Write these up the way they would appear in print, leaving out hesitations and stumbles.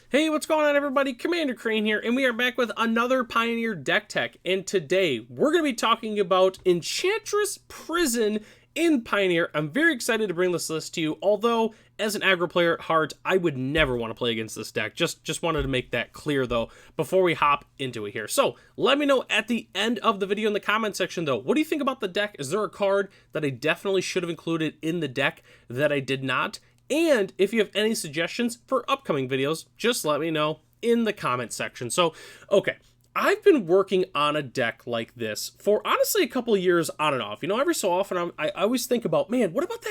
Hey, what's going on everybody? Commander Crane here, and we are back with another Pioneer deck tech, and today we're going to be talking about Enchantress Prison in Pioneer. I'm very excited to bring this list to you, although as an aggro player at heart, I would never want to play against this deck. Just wanted to make that clear though, before we hop into it here. So, let me know at the end of the video in the comment section though, what do you think about the deck? Is there a card that I definitely should have included in the deck that I did not? And if you have any suggestions for upcoming videos, just let me know in the comment section. So, okay, I've been working on a deck like this for honestly a couple of years on and off. You know, every so often I always think about, man, what about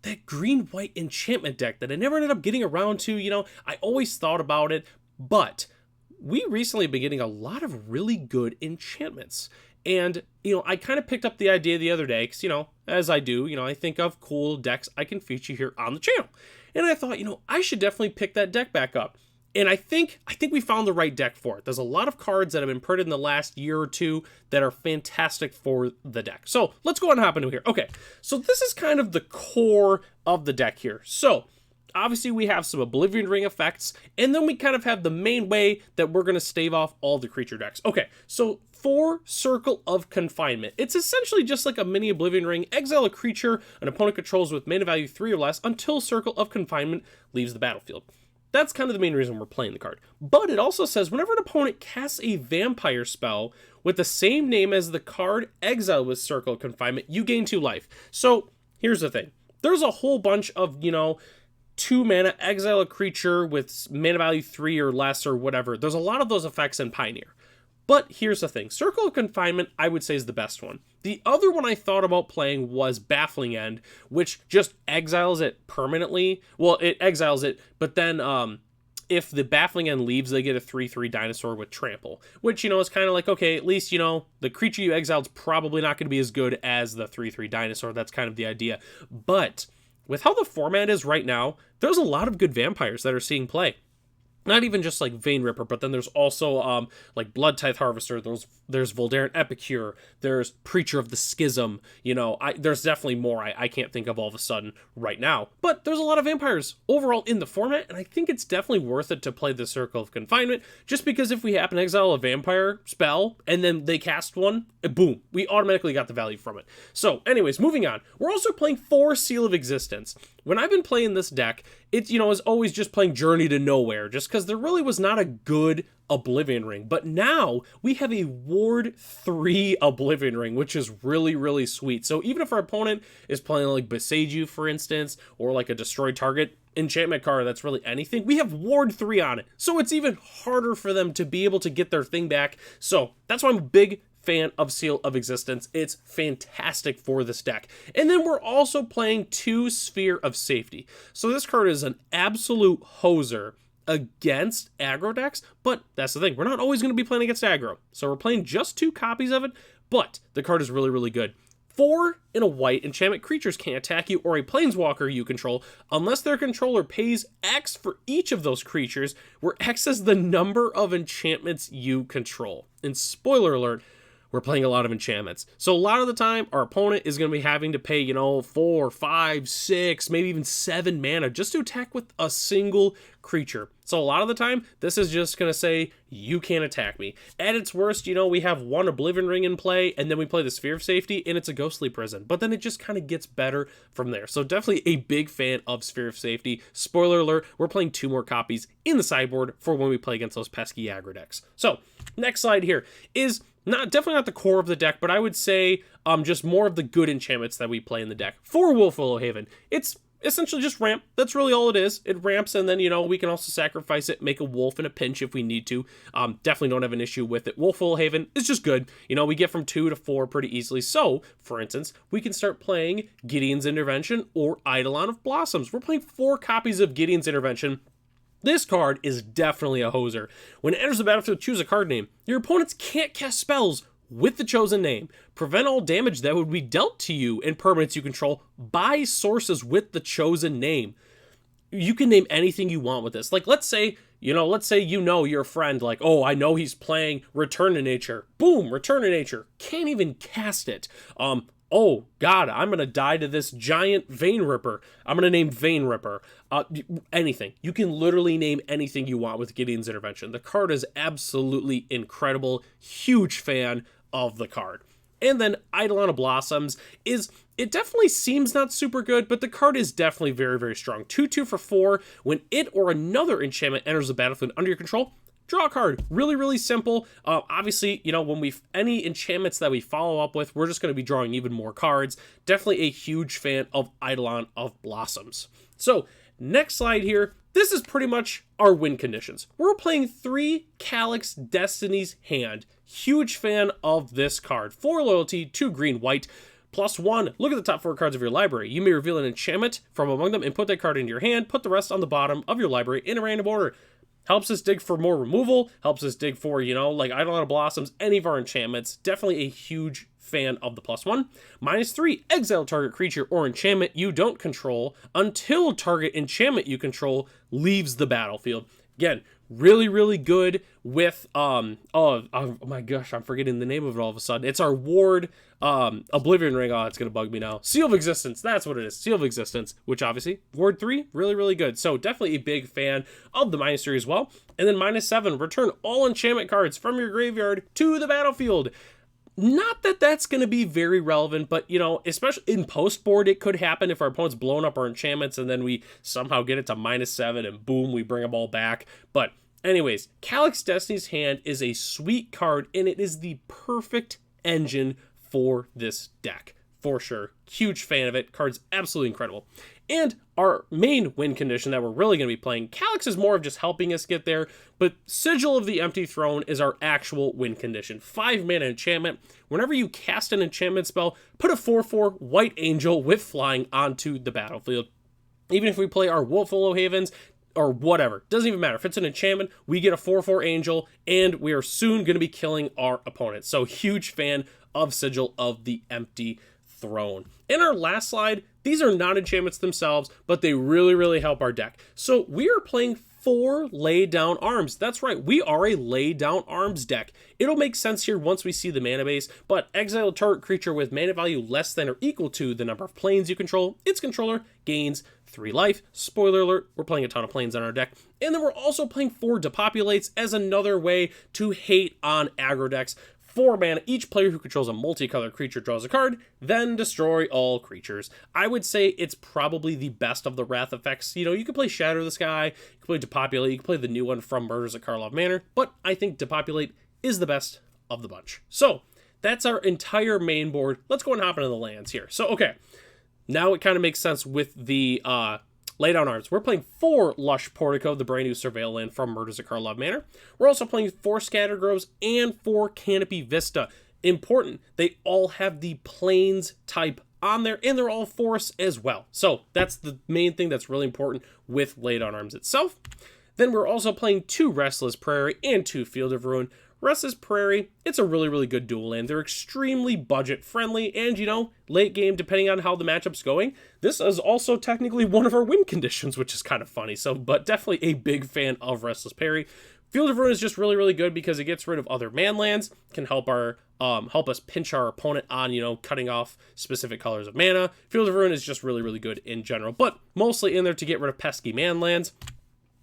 that green-white enchantment deck that I never ended up getting around to? You know, I always thought about it, but we recently have been getting a lot of really good enchantments. And, you know, I kind of picked up the idea the other day because, you know, as I do, you know, I think of cool decks I can feature here on the channel. And I thought, you know, I should definitely pick that deck back up. And I think we found the right deck for it. There's a lot of cards that have been printed in the last year or two that are fantastic for the deck. So let's go ahead and hop into here. Okay, so this is kind of the core of the deck here. So obviously we have some Oblivion Ring effects, and then we kind of have the main way that we're going to stave off all the creature decks. Okay, so for Circle of Confinement, it's essentially just like a mini Oblivion Ring. Exile a creature an opponent controls with mana value 3 or less until Circle of Confinement leaves the battlefield. That's kind of the main reason we're playing the card. But it also says whenever an opponent casts a vampire spell with the same name as the card exiled with Circle of Confinement, you gain 2 life. So here's the thing. There's a whole bunch of, you know, 2 mana, exile a creature with mana value 3 or less or whatever. There's a lot of those effects in Pioneer. But here's the thing. Circle of Confinement, I would say, is the best one. The other one I thought about playing was Baffling End, which just exiles it permanently. Well, it exiles it, but then if the Baffling End leaves, they get a 3/3 dinosaur with Trample, which, you know, is kind of like, okay, at least, you know, the creature you exiled is probably not going to be as good as the 3/3 dinosaur. That's kind of the idea. But with how the format is right now, there's a lot of good vampires that are seeing play. Not even just like Vein Ripper, but then there's also like Blood Tithe Harvester, there's Voldaren Epicure, there's Preacher of the Schism, you know, there's definitely more I can't think of all of a sudden right now. But there's a lot of vampires overall in the format, and I think it's definitely worth it to play the Circle of Confinement, just because if we happen to exile a vampire spell, and then they cast one, boom, we automatically got the value from it. So anyways, moving on, we're also playing 4 Seal of Existence. When I've been playing this deck, it, you know, is always just playing Journey to Nowhere, just because there really was not a good Oblivion Ring. But now we have a Ward 3 Oblivion Ring, which is really, really sweet. So even if our opponent is playing like Besage You, for instance, or like a Destroy Target enchantment card that's really anything, we have Ward 3 on it. So it's even harder for them to be able to get their thing back. So that's why I'm a big fan of Seal of Existence. It's fantastic for this deck. And then we're also playing 2 Sphere of Safety. So this card is an absolute hoser against aggro decks, but that's the thing. We're not always going to be playing against aggro. So we're playing just 2 copies of it, but the card is really, really good. 4 in a white, enchantment creatures can't attack you or a planeswalker you control unless their controller pays X for each of those creatures, where X is the number of enchantments you control. And spoiler alert, we're playing a lot of enchantments. So a lot of the time, our opponent is going to be having to pay, you know, 4, 5, 6, maybe even 7 mana just to attack with a single creature. So a lot of the time, this is just going to say, you can't attack me. At its worst, you know, we have 1 Oblivion Ring in play, and then we play the Sphere of Safety, and it's a Ghostly Prison. But then it just kind of gets better from there. So definitely a big fan of Sphere of Safety. Spoiler alert, we're playing 2 more copies in the sideboard for when we play against those pesky aggro decks. So, next slide here is definitely not the core of the deck, but I would say just more of the good enchantments that we play in the deck. For Wolfwillow Haven, it's essentially just ramp. That's really all it is. It ramps, and then, you know, we can also sacrifice it, make a wolf in a pinch if we need to. Definitely don't have an issue with it. Wolfwillow Haven is just good. You know, we get from 2 to 4 pretty easily. So, for instance, we can start playing Gideon's Intervention or Eidolon of Blossoms. We're playing 4 copies of Gideon's Intervention. This card is definitely a hoser. When it enters the battlefield, choose a card name. Your opponents can't cast spells with the chosen name. Prevent all damage that would be dealt to you and permanents you control by sources with the chosen name. You can name anything you want with this. Like, let's say your friend, like, oh, I know he's playing Return to Nature. Boom, Return to Nature. Can't even cast it. oh god, I'm gonna die to this giant Vein Ripper. I'm gonna name Vein Ripper. Anything. You can literally name anything you want with Gideon's Intervention. The card is absolutely incredible. Huge fan of the card. And then Eidolon of Blossoms it definitely seems not super good, but the card is definitely very, very strong. 2/2 for 4. When it or another enchantment enters the battlefield under your control, draw a card. Really, really simple. Obviously, when any enchantments that we follow up with, we're just going to be drawing even more cards. Definitely a huge fan of Eidolon of Blossoms. So, next slide here. This is pretty much our win conditions. We're playing 3 Calyx Destiny's Hand. Huge fan of this card. 4 loyalty, 2 green-white. +1, look at the top 4 cards of your library. You may reveal an enchantment from among them and put that card into your hand. Put the rest on the bottom of your library in a random order. Helps us dig for more removal. Helps us dig for, like Eidolon of Blossoms, any of our enchantments. Definitely a huge fan of the +1. -3, exile target creature or enchantment you don't control until target enchantment you control leaves the battlefield. Again, really, really good with, oh my gosh, I'm forgetting the name of it all of a sudden. It's our ward, Oblivion Ring. Oh, it's going to bug me now. Seal of Existence. That's what it is. Seal of Existence, which obviously, ward 3, really, really good. So definitely a big fan of the -3 as well. And then -7, return all enchantment cards from your graveyard to the battlefield. Not that that's going to be very relevant, but, especially in post-board, it could happen if our opponent's blown up our enchantments and then we somehow get it to -7 and boom, we bring them all back. But anyways, Calyx Destiny's Hand is a sweet card and it is the perfect engine for this deck. For sure. Huge fan of it. Card's absolutely incredible. And our main win condition that we're really going to be playing, Calyx is more of just helping us get there, but Sigil of the Empty Throne is our actual win condition. 5-mana enchantment. Whenever you cast an enchantment spell, put a 4/4 White Angel with flying onto the battlefield. Even if we play our Wolfwillow Havens, or whatever, doesn't even matter. If it's an enchantment, we get a 4/4 Angel, and we are soon going to be killing our opponent. So huge fan of Sigil of the Empty Throne. In our last slide, these are not enchantments themselves, but they really, really help our deck. So we are playing 4 Lay Down Arms. That's right, we are a Lay Down Arms deck. It'll make sense here once we see the mana base, but exile a target creature with mana value less than or equal to the number of planes you control. Its controller gains 3 life. Spoiler alert, we're playing a ton of planes on our deck. And then we're also playing 4 Depopulates as another way to hate on aggro decks. 4 mana, each player who controls a multicolored creature draws a card, then destroy all creatures. I would say it's probably the best of the Wrath effects. You can play Shatter the Sky, you can play Depopulate, you can play the new one from Murders at Karlov Manor, but I think Depopulate is the best of the bunch. So, that's our entire main board. Let's go and hop into the lands here. So, okay, now it kind of makes sense with the Lay Down Arms. We're playing 4 Lush Portico, the brand new Surveil land from Murders at Karlov Manor. We're also playing 4 Scattered Groves and 4 Canopy Vista. Important, they all have the Plains type on there, and they're all forests as well. So that's the main thing that's really important with Lay Down Arms itself. Then we're also playing 2 Restless Prairie and 2 Field of Ruin. Restless Prairie, it's a really, really good dual land. They're extremely budget friendly, and late game, depending on how the matchup's going, this is also technically one of our win conditions, which is kind of funny. So, but definitely a big fan of Restless Prairie. Field of Ruin is just really, really good because it gets rid of other man lands, can help us pinch our opponent on, cutting off specific colors of mana. Field of Ruin is just really, really good in general, but mostly in there to get rid of pesky man lands.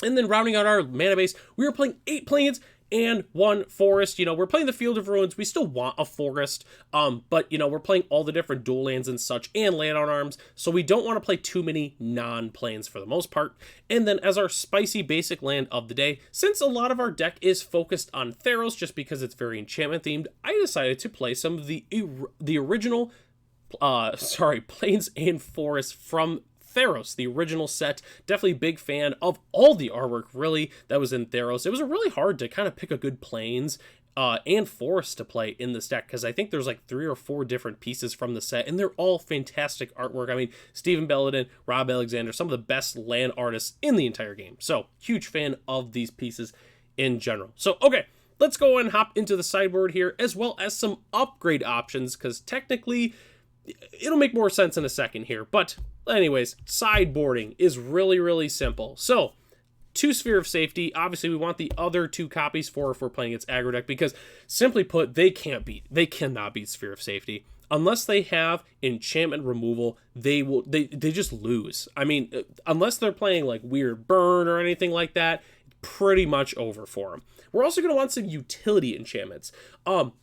And then rounding out our mana base, we are playing 8 planes and 1 forest. We're playing the Field of Ruins. We still want a forest, but, we're playing all the different dual lands and such and Lay Down Arms, so we don't want to play too many non-planes for the most part. And then as our spicy basic land of the day, since a lot of our deck is focused on Theros just because it's very enchantment themed, I decided to play some of the original, planes and forests from Theros, the original set. Definitely big fan of all the artwork, really, that was in Theros. It was really hard to kind of pick a good planes and forest to play in this deck, because I think there's like 3 or 4 different pieces from the set, and they're all fantastic artwork. I mean, Stephen Belladin, Rob Alexander, some of the best land artists in the entire game. So, huge fan of these pieces in general. So, okay, let's go and hop into the sideboard here, as well as some upgrade options, because technically, it'll make more sense in a second here, but anyways, sideboarding is really, really simple. So, 2 Sphere of Safety. Obviously, we want the other 2 copies for if we're playing its aggro deck, because simply put, they cannot beat Sphere of Safety. unless they have enchantment removal, they just lose. I mean, unless they're playing like weird burn or anything like that, pretty much over for them. We're also going to want some utility enchantments.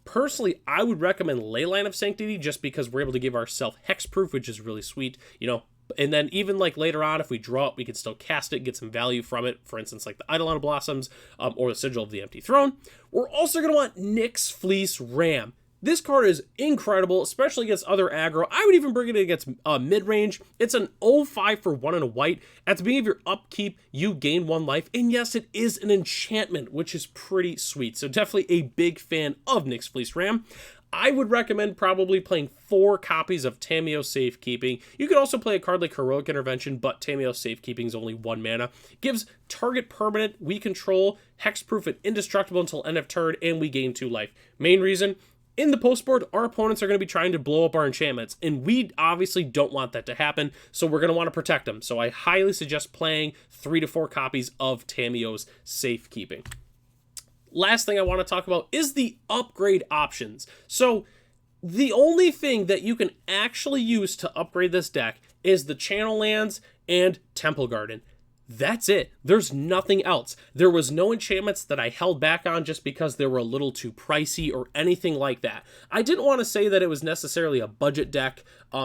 Personally, I would recommend Leyline of Sanctity just because we're able to give ourselves hexproof, which is really sweet, you know. And then even like later on, if we draw it, we can still cast it, get some value from it. For instance, like the Eidolon of Blossoms or the Sigil of the Empty Throne. We're also going to want Nyx's Fleece Ram. This card is incredible, especially against other aggro. I would even bring it against mid-range. It's an 0/5 for 1 and a white. At the beginning of your upkeep, you gain 1 life. And yes, it is an enchantment, which is pretty sweet. So definitely a big fan of Nyx's Fleece Ram. I would recommend probably playing 4 copies of Tamiyo Safekeeping. You could also play a card like Heroic Intervention, but Tamiyo Safekeeping is only 1 mana. Gives target permanent we control, hexproof and indestructible until end of turn, and we gain 2 life. Main reason, in the postboard, our opponents are going to be trying to blow up our enchantments, and we obviously don't want that to happen, so we're going to want to protect them. So I highly suggest playing 3 to 4 copies of Tamiyo's Safekeeping. Last thing I want to talk about is the upgrade options. So the only thing that you can actually use to upgrade this deck is the Channel Lands and Temple Garden. That's it. There's nothing else. There was no enchantments that I held back on just because they were a little too pricey or anything like that. I didn't want to say that it was necessarily a budget deck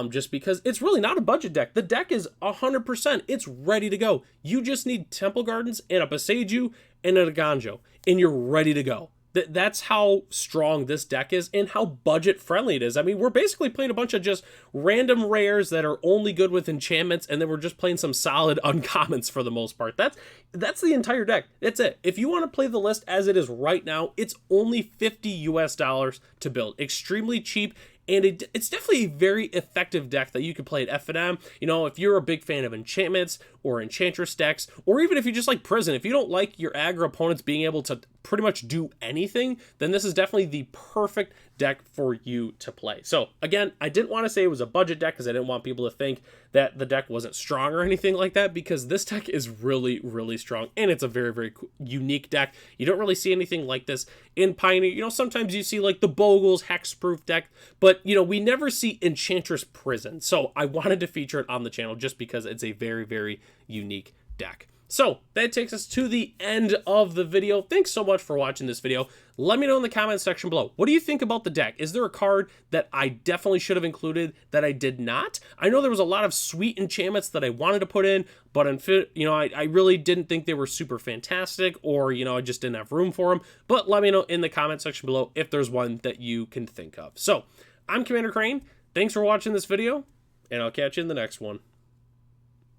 just because it's really not a budget deck. The deck is 100%. It's ready to go. You just need Temple Gardens and a Boseiju and a Ganjo, and you're ready to go. That's how strong this deck is and how budget friendly it is. I mean, we're basically playing a bunch of just random rares that are only good with enchantments, and then we're just playing some solid uncommons for the most part. That's the entire deck. That's it. If you want to play the list as it is right now, it's only $50 to build. Extremely cheap. And it's definitely a very effective deck that you can play at F&M. You know, if you're a big fan of enchantments or Enchantress decks, or even if you just like Prison, if you don't like your aggro opponents being able to pretty much do anything, then this is definitely the perfect deck for you to play. So again, I didn't want to say it was a budget deck because I didn't want people to think that the deck wasn't strong or anything like that, because this deck is really, really strong, and it's a very, very unique deck. You don't really see anything like this in Pioneer. You know, sometimes you see like the Bogles Hexproof deck, but you know, we never see Enchantress Prison. So I wanted to feature it on the channel just because it's a very, very unique deck. So that takes us to the end of the video. Thanks so much for watching this video. Let me know in the comments section below. What do you think about the deck? Is there a card that I definitely should have included that I did not? I know there was a lot of sweet enchantments that I wanted to put in, but you know, I really didn't think they were super fantastic, or you know, I just didn't have room for them. But let me know in the comment section below if there's one that you can think of. So I'm Commander Crane. Thanks for watching this video, and I'll catch you in the next one.